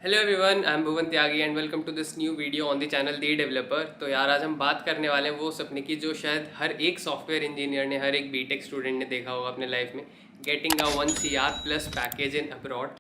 Hello everyone, I am Bhuvan Tyagi and welcome to this new video on the channel the developer. तो यार आज हम बात करने वाले हैं वो सपने की जो शायद हर एक सॉफ्टवेयर इंजीनियर ने, हर एक बीटेक स्टूडेंट ने देखा होगा अपने लाइफ में, getting a 1 CR plus package in abroad.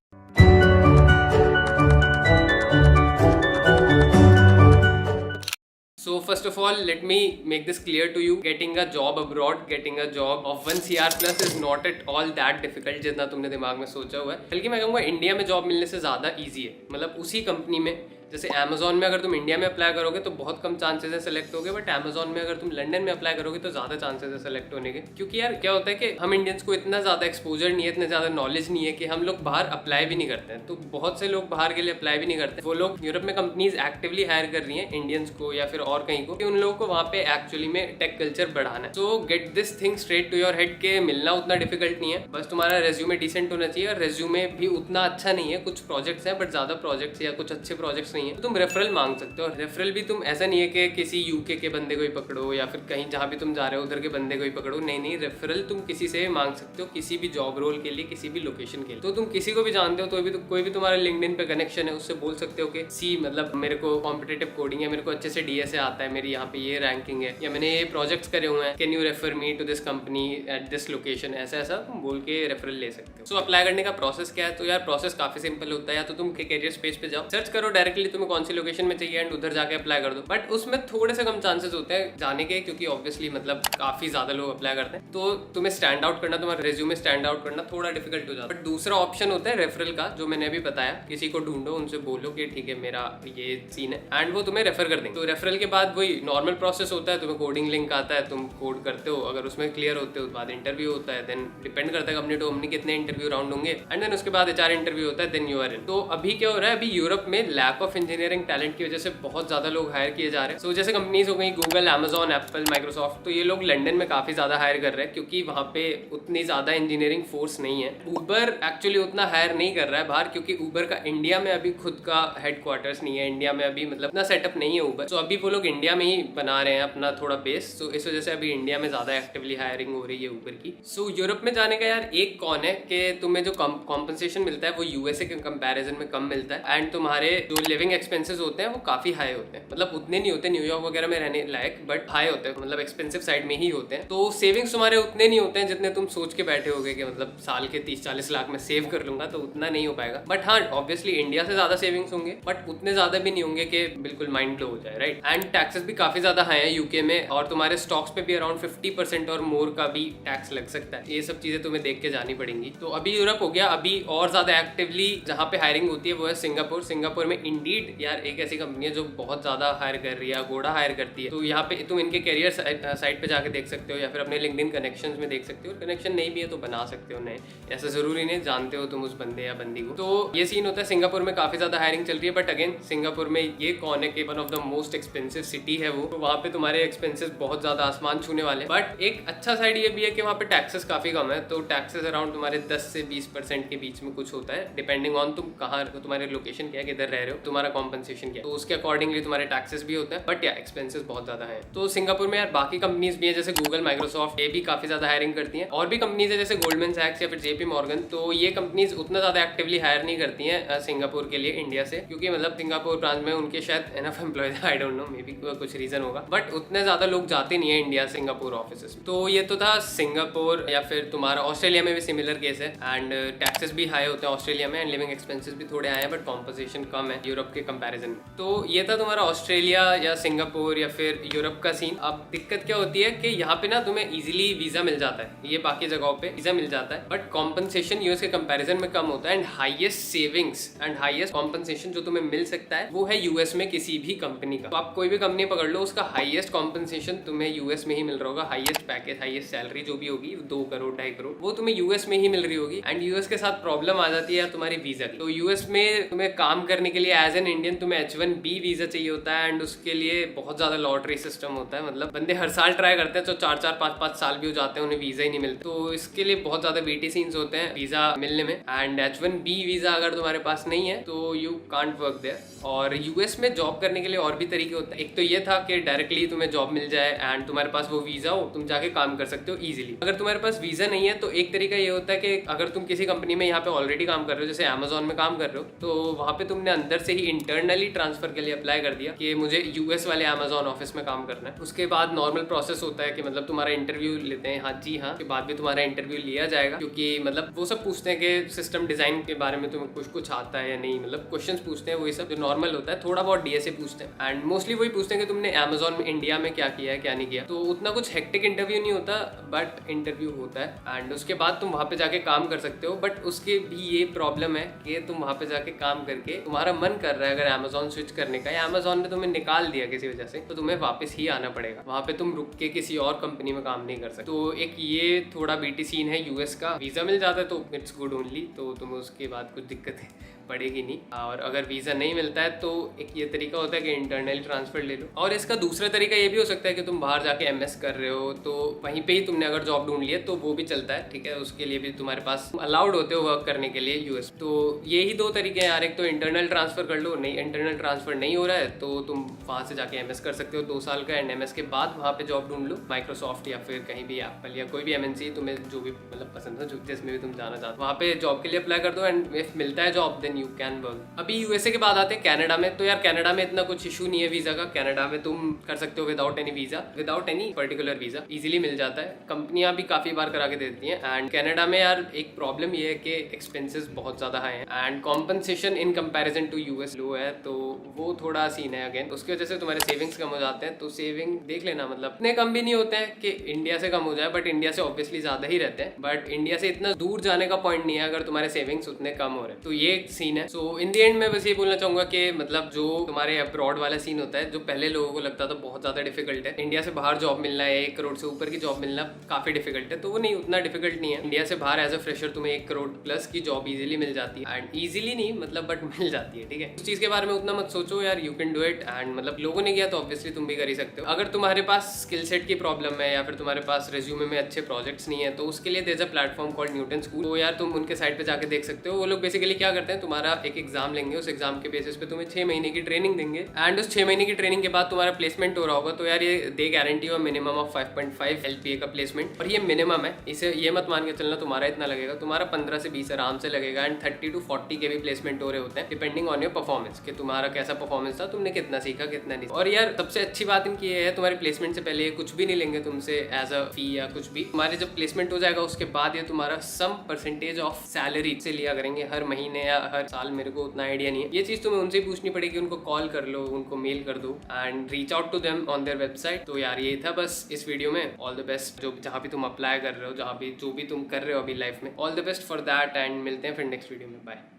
So first of all, let me make this clear to you. Getting a job abroad, getting a job of 1 CR plus is not at all that difficult जितना तुमने दिमाग में सोचा हुआ है। बल्कि मैं कहूँगा इंडिया में जॉब मिलने से ज़्यादा ईजी है। मतलब उसी कंपनी में, जैसे अमेजोन में अगर तुम इंडिया में अप्लाई करोगे तो बहुत कम चांसेस है सेलेक्ट होगे, बट अमेजोन में अगर तुम लंदन में अप्लाई करोगे तो ज़्यादा चांसेस है सेलेक्ट होने के। क्योंकि यार क्या होता है कि हम इंडियंस को इतना ज़्यादा एक्सपोजर नहीं है, इतना ज़्यादा नॉलेज नहीं है कि हम लोग बाहर अप्लाई भी नहीं करते हैं। तो बहुत से लोग बाहर के लिए अप्लाई भी नहीं करते। वो लोग यूरोप में कंपनीज एक्टिवली हायर कर रही हैं इंडियंस को या फिर और कहीं को, कि उन लोगों को वहाँ पे एक्चुअली में टेक कल्चर बढ़ाना है। So get this thing straight to your head के मिलना उतना डिफिकल्ट नहीं है, बस तुम्हारा रेज्यूमे डिसेंट होना चाहिए। और रेज्यूमे भी उतना अच्छा नहीं है, कुछ प्रोजेक्ट्स हैं बट ज़्यादा प्रोजेक्ट्स या कुछ अच्छे प्रोजेक्ट्स नहीं है तो तुम रेफरल मांग सकते हो। और रेफरल भी तुम ऐसा नहीं है कि किसी यूके के बंदे को ही पकड़ो या फिर कहीं जहाँ भी तुम जा रहे हो उधर के बंदे को ही पकड़ो। नहीं, रेफरल तुम किसी से भी मांग सकते हो, किसी भी जॉब रोल के लिए, किसी भी लोकेशन के लिए। तो तुम किसी को भी जानते हो तो भी कोई भी तुम्हारा लिंक्डइन पे कनेक्शन है, उससे बोल सकते हो कि सी मतलब मेरे को कॉम्पिटेटिव कोडिंग है, मेरे को अच्छे से डीएसए आता है, मेरी यहाँ पे ये रैंकिंग है या मैंने ये प्रोजेक्ट्स करे हुए हैं, can you refer me to this company at this location. ऐसा ऐसा तुम बोल के रेफरल ले सकते हो। सो अप्लाई करने का प्रोसेस क्या है? तो यार प्रोसेस काफी सिंपल होता है। या तो तुम कैरियर स्पेस पे जाओ, सर्च करो डायरेक्टली तुम्हें कौन सी लोकेशन में चाहिए एंड उधर जाके अप्लाई कर दो। बट उसमें थोड़े से कम चांसेस होते हैं जाने के, क्योंकि ऑब्वियसली मतलब काफी ज्यादा लोग अप्लाई करते हैं। तो तुम्हें स्टैंड आउट करना, तुम्हारा रेज्यूमे स्टैंड आउट करना थोड़ा डिफिकल्ट हो जाता है। बट दूसरा ऑप्शन होता है रेफरल का, जो मैंने अभी बताया। किसी को ढूंढो, उनसे बोलो कि ठीक है मेरा ये सीन है एंड वो तुम्हें रेफर कर देंगे। तो रेफरल के बाद वही नॉर्मल प्रोसेस होता है, तुम्हें कोडिंग लिंक आता है, तुम कोड करते हो, अगर उसमें क्लियर होते हो तो बाद इंटरव्यू होता है। देन डिपेंड करता है कंपनी टू कंपनी कितने इंटरव्यू राउंड होंगे एंड देन उसके बाद एचआर इंटरव्यू होता है, देन यू आर इन। तो अभी क्या हो रहा है, अभी यूरोप में लैक ऑफ इंजीनियरिंग टैलेंट की वजह से बहुत ज्यादा लोग हायर किए जा रहे हैं। सो जैसे कंपनीज हो गई गूगल, अमेजॉन, एप्पल, माइक्रोसॉफ्ट, तो ये लोग लंदन में काफी ज्यादा हायर कर रहे हैं क्योंकि वहाँ पे उतनी ज्यादा इंजीनियरिंग फोर्स नहीं है। ऊबर एक्चुअली उतना हायर नहीं कर रहा है बाहर, क्योंकि ऊबर का इंडिया में अभी खुद का हेडक्वार्टर्स नहीं है, इंडिया में अभी मतलब इतना सेटअप नहीं है ऊबर। तो अभी वो लोग इंडिया में ही बना रहे हैं अपना थोड़ा बेस। तो इस वजह से अभी इंडिया में ज्यादा एक्टिवली हायरिंग हो रही है ऊबर की। सो यूरोप में जाने का यार एक कौन है कि तुम्हें जो कॉम्पनसेशन मिलता है वो यूएसए के कंपैरिजन में कम मिलता है एंड तुम्हारे जो लिविंग एक्सपेंसेस होते हैं वो काफी हाई होते हैं। मतलब उतने नहीं होते न्यूयॉर्क वगैरह में रहने लायक, बट हाई होते हैं, मतलब एक्सपेंसिव साइड में ही होते हैं। तो सेविंग्स तुम्हारे उतने नहीं होते हैं जितने तुम सोच के बैठे होगे कि मतलब साल के 30-40 लाख में सेव कर लूंगा, तो उतना नहीं हो पाएगा। बट हाँ, ऑब्वियसली इंडिया से ज्यादा सेविंग्स होंगे, बट उतने ज्यादा भी नहीं होंगे कि बिल्कुल माइंड ब्लो हो जाए, राइट। एंड टैक्सेस भी काफी ज्यादा हाई है यूके में, और तुम्हारे स्टॉक्स पे भी अराउंड 50% और मोर का भी टैक्स लग सकता है। ये सब चीजें तुम्हें देख के जानी पड़ेंगी। तो अभी यूरोप हो गया। अभी और ज्यादा एक्टिवली जहाँ पे हायरिंग होती है वो है सिंगापुर। सिंगापुर में इंडीड यार एक ऐसी कंपनी है जो बहुत ज्यादा हायर कर रही है, अगोड़ा हायर करती है। तो यहाँ पे तुम इनके करियर साइट पे जाके देख सकते हो या फिर अपने लिंक्डइन कनेक्शंस में देख सकते हो। कनेक्शन नहीं भी है तो बना सकते हो नए, ऐसा जरूरी नहीं जानते हो तुम उस बंदे या बंदी को। तो ये सीन होता है। सिंगापुर में काफी ज्यादा हायरिंग चल रही है, बट अगेन सिंगापुर में ये कौन है कि one of the most expensive city है वो, तो वहाँ पे तुम्हारे एक्सपेंसेस बहुत ज्यादा आसमान छूने वाले हैं। बट एक अच्छा साइड ये भी है कि वहाँ पे टैक्सेस काफी कम है। तो टैक्सेस अराउंड तुम्हारे 10 से 20% के बीच में कुछ होता है, डिपेंडिंग ऑन तुम कहाँ, तुम्हारे लोकेशन क्या है, किधर रह रहे हो, तुम्हारा कॉम्पनसेशन क्या है, तो उसके अकॉर्डिंगली तुम्हारे टैक्सेस भी होते हैं। बट या एक्सपेंसेस बहुत ज्यादा है। तो सिंगापुर में यार बाकी कंपनीज भी है, जैसे गूगल, माइक्रोसॉफ्ट, ये भी काफी ज्यादा हायरिंग करती हैं। और भी कंपनीज है जैसे गोल्डमैन सैक्स या फिर जेपी मॉर्गन। तो ये कंपनीज उतना ज्यादा एक्टिवली हायर नहीं करती हैं सिंगापुर के लिए इंडिया से, क्योंकि मतलब सिंगापुर ब्रांच में उनके शायद enough employees, I don't know, may be कुछ रीजन होगा, बट उतने ज्यादा लोग जाते नहीं है इंडिया सिंगापुर ऑफिस में। तो ये तो था सिंगापुर। या फिर तुम्हारा ऑस्ट्रेलिया में भी सिमिलर केस है एंड टैक्सेस भी हाई होते हैं ऑस्ट्रेलिया में एंड लिविंग एक्सपेंसेस भी थोड़े हाई हैं, बट कॉम्पोजिशन कम है यूरोप के कंपैरिजन में। तो ये था तुम्हारा ऑस्ट्रेलिया या सिंगापुर या फिर यूरोप का सीन। अब दिक्कत क्या होती है कि यहाँ पे ना तुम्हें इजीली वीजा मिल जाता है, ये बाकी जगहों पे वीजा मिल जाता है, बट कॉम्पनसेशन यूएस के कंपैरिजन में कम होता है and highest savings and highest compensation जो तुम्हें मिल सकता है वो है यूएस में किसी भी कंपनी का। तो आप कोई भी कंपनी पकड़ लो, उसका हाईएस्ट कॉम्पनसेशन तुम्हें यूएस में ही मिल रहा होगा। हाईएस्ट पैकेज, हाईएस्ट सैलरी जो भी होगी 2 करोड़ 2.5 करोड़, वो तुम्हें यूएस में ही मिल रही होगी। एंड यूएस के साथ प्रॉब्लम आ जाती है तुम्हारी वीजा की। तो यूएस में तुम्हें काम करने के लिए एज एज एन इंडियन तुम्हें H1B वीजा चाहिए होता है एंड उसके लिए बहुत ज्यादा लॉटरी सिस्टम होता है। मतलब बंदे हर साल ट्राई करते हैं तो 4-4 5-5 साल भी हो जाते हैं, उन्हें वीजा ही नहीं मिलता। तो इसके लिए बहुत ज्यादा BT सीन्स होते हैं वीजा मिलने में। एंड H1B वीजा अगर तुम्हारे पास नहीं है तो यू कांट वर्क देयर। और यूएस में जॉब करने के लिए और भी तरीके होते हैं। एक तो ये था कि डायरेक्टली तुम्हें जॉब मिल जाए एंड तुम्हारे पास वो वीजा हो, तुम जाके काम कर सकते हो इजीली। अगर तुम्हारे पास वीजा नहीं है तो एक तरीका ये होता है कि अगर तुम किसी कंपनी में यहाँ पे ऑलरेडी काम कर रहे हो, जैसे Amazon में काम कर रहे हो, तो वहाँ पे तुमने अंदर से ही इंटरनली ट्रांसफर के लिए अप्लाई कर दिया कि मुझे यूएस वाले Amazon ऑफिस में काम करना है। उसके बाद नॉर्मल प्रोसेस होता है कि मतलब तुम्हारा इंटरव्यू लेते हैं, हाँ जी हाँ, के बाद भी तुम्हारा इंटरव्यू लिया जाएगा, क्योंकि मतलब वो सब पूछते हैं कि सिस्टम डिजाइन के बारे में तुम्हें कुछ आता है या नहीं। मतलब क्वेश्चंस पूछते हैं, वही सब जो नॉर्मल होता है। थोड़ा बहुत DSA पूछते हैं एंड मोस्टली वही पूछते हैं कि तुमने Amazon में इंडिया में क्या किया है क्या नहीं किया। तो उतना कुछ हेक्टिक इंटरव्यू नहीं होता, बट इंटरव्यू होता है एंड उसके बाद तुम वहाँ पे जाके काम कर सकते हो। बट उसके भी ये प्रॉब्लम है कि तुम वहाँ पे जाके काम करके तुम्हारा मन कर रहा है अगर Amazon स्विच करने का, या Amazon ने तुम्हें निकाल दिया किसी वजह से, तो तुम्हें वापस ही आना पड़ेगा। वहाँ पे तुम रुक के किसी और कंपनी में काम नहीं कर सकते। तो एक ये थोड़ा BT सीन है यूएस का। वीजा मिल जाता है तो इट्स गुड ओनली, तो तुम्हें उसके बाद कुछ दिक्कत पड़ेगी नहीं। और अगर वीज़ा नहीं मिलता है तो एक ये तरीका होता है कि इंटरनल ट्रांसफर ले लो। और इसका दूसरा तरीका ये भी हो सकता है कि तुम बाहर जाके MS कर रहे हो तो वहीं पे ही तुमने अगर जॉब ढूंढ लिया तो वो भी चलता है, ठीक है। उसके लिए भी तुम्हारे पास अलाउड होते हो वर्क करने के लिए यूएस। तो ये ही दो तरीके हैं यार। एक तो इंटरनल ट्रांसफर कर लो, नहीं इंटरनल ट्रांसफर नहीं हो रहा है तो तुम वहाँ से जाके MS कर सकते हो 2 साल का, एंड MS के बाद वहाँ पे जॉब ढूंढ लो, माइक्रोसॉफ्ट या फिर कहीं भी एप्पल या कोई भी MNC तुम्हें जो भी मतलब पसंद है, जिसमें भी तुम जाना चाहते हो, वहाँ पे जॉब के लिए अप्लाई कर दो एंड इफ मिलता है job then you can work. अभी यूएसए के बाद आते हैं कनाडा में। तो यार कनाडा में इतना कुछ इशू नहीं है वीजा का। कनाडा में तुम कर सकते हो without any visa, without any particular visa, easily मिल जाता है। कंपनियां भी काफी बार करा के देती हैं। एंड कनाडा में यार एक प्रॉब्लम ये है कि एक्सपेंसेस बहुत ज्यादा हाई हैं and compensation in comparison to US low है, तो वो थोड़ा सीन है अगेन। उसकी वजह से तुम्हारे सेविंग्स कम हो जाते हैं। तो सेविंग देख लेना, मतलब इतने कम भी नहीं होते हैं कि इंडिया से कम हो जाए, बट इंडिया से ऑब्वियसली ज्यादा ही रहते हैं। बट इंडिया से इतना दूर जाने का पॉइंट नहीं है अगर तुम्हारे सेविंग्स उतने कम हो रहे हैं। तो ये एक सीन है। सो इन द एंड मैं बस ये बोलना चाहूंगा कि मतलब जो तुम्हारे अब्रॉड वाला सीन होता है, जो पहले लोगों को लगता था बहुत ज्यादा डिफिकल्ट है, इंडिया से बाहर जॉब मिलना है, 1 करोड़ से ऊपर की जॉब मिलना काफी डिफिकल्ट है, तो वो नहीं, उतना डिफिकल्ट नहीं है। इंडिया से बाहर एज अ फ्रेशर तुम्हें 1 करोड़ प्लस की जॉब इजीली मिल जाती है। एंड इजीली नहीं मतलब, बट मिल जाती है, ठीक है। उस चीज के बारे में उतना मत सोचो यार, you can do it. And मतलब लोगों ने किया तो ऑब्वियसली तुम भी कर ही सकते हो। अगर तुम्हारे पास स्किल सेट की प्रॉब्लम है या फिर तुम्हारे पास रेज्यूमे में अच्छे प्रोजेक्ट्स नहीं है, तो उसके लिए there is a platform called Newton school. तो यार तुम उनके साइट पे जाके देख सकते हो। वो लोग बेसिकली क्या करते हैं, तुम्हारा एक एग्जाम लेंगे, उस एग्जाम के बेसिस पे तुम्हें 6 महीने की ट्रेनिंग देंगे एंड उस 6 महीने की ट्रेनिंग के बाद तुम्हारा प्लेसमेंट हो रहा होगा। तो यार ये दे गारंटी हो मिनिमम ऑफ 5.5 LPA का प्लेसमेंट, और ये मिनिमम है। इसे ये मत मान के चलना तुम्हारा इतना लगेगा, तुम्हारा 15 से 20 आराम से लगेगा। एंड 30 to 40 के भी प्लेसमेंट हो रहे होते हैं डिपेंडिंग ऑन योर परफॉर्मेंस, कि तुम्हारा कैसा परफॉर्मेंस था, तुमने कितना सीखा कितना नहीं। और यार सबसे अच्छी बात इनकी ये है, तुम्हारे प्लेसमेंट से पहले कुछ भी नहीं लेंगे तुमसे एज अ फी या कुछ भी। तुम्हारे जब प्लेसमेंट हो जाएगा उसके बाद ये तुम्हारा सम परसेंटेज ऑफ सैलरी से लिया करेंगे हर महीने या हर साल, मेरे को उतना आइडिया नहीं है। ये चीज तुम्हें उनसे पूछनी पड़ेगी, उनको कॉल कर लो, उनको मेल कर दो and reach out to them on their website. तो यार ये था बस इस वीडियो में। ऑल द बेस्ट जो जहाँ भी तुम अप्लाई कर रहे हो, जहाँ भी जो भी तुम कर रहे हो अभी लाइफ में, all the best for that. And मिलते हैं फिर नेक्स्ट वीडियो में। बाय।